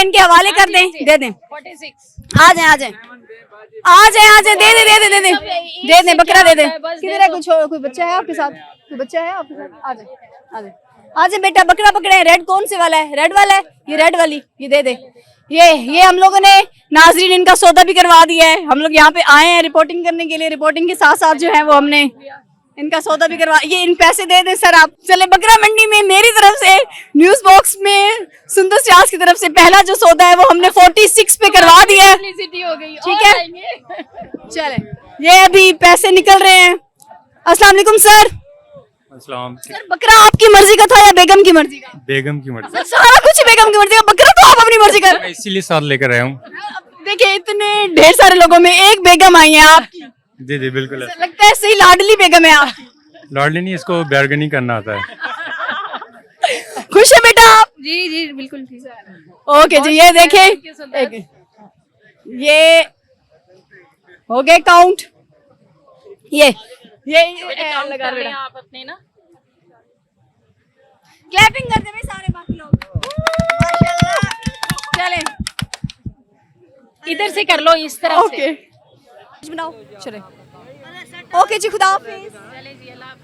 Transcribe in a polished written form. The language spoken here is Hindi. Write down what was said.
इनके हवाले कर दें, दे दें। 46 आ जाए आ जाए आ जाए आ जाए, दे दे दे दे दे दे दे दे, बकरा दे दे। किधर है? कुछ कोई बच्चा है आपके साथ? कोई बच्चा है आपके साथ? आ जाए आ जाए आ जाए बेटा, बकरा पकड़े हैं। रेड कौन से वाला है? रेड वाला है, ये रेड वाली, ये दे दे। ये हम लोगों ने नाजरीन इनका सौदा भी करवा दिया है। हम लोग यहाँ पे आए हैं रिपोर्टिंग करने के लिए, रिपोर्टिंग के साथ साथ जो है वो हमने इनका सौदा भी करवा, ये इन पैसे दे दे सर आप। चले, बकरा मंडी में मेरी तरफ से, न्यूज बॉक्स में सुंदर सियाज की तरफ से पहला जो सौदा है वो हमने 46 पे करवा दिया है। पब्लिसिटी हो गई। ठीक है, चले ये अभी पैसे निकल रहे हैं। अस्सलाम वालेकुम सर। अस्सलाम। सर बकरा आपकी मर्जी का था या बेगम की मर्जी का? बेगम की मर्जी। सर सारा कुछ बेगम की मर्जी का, बकरा तो आप अपनी मर्जी कर। मैं इसीलिए साथ लेकर आया हूँ। देखिए इतने ढेर सारे लोगों में एक बेगम आई है आपकी। जी जी बिल्कुल। लगता है सही लाडली बेगम है आपकी। लॉर्डली नहीं, इसको बैरगनी करना आता है। खुश है बेटा आप? जी जी बिल्कुल ठीक है। ओके जी, ये देखें, ये हो गए काउंट। ये लगा बेटा, आप अपने ना क्लैपिंग करते भाई सारे बाकी लोग। माशाल्लाह। चले इधर से कर लो, इस तरफ से। ओके बनाओ, चले। ओके जी, खुदा हाफिज।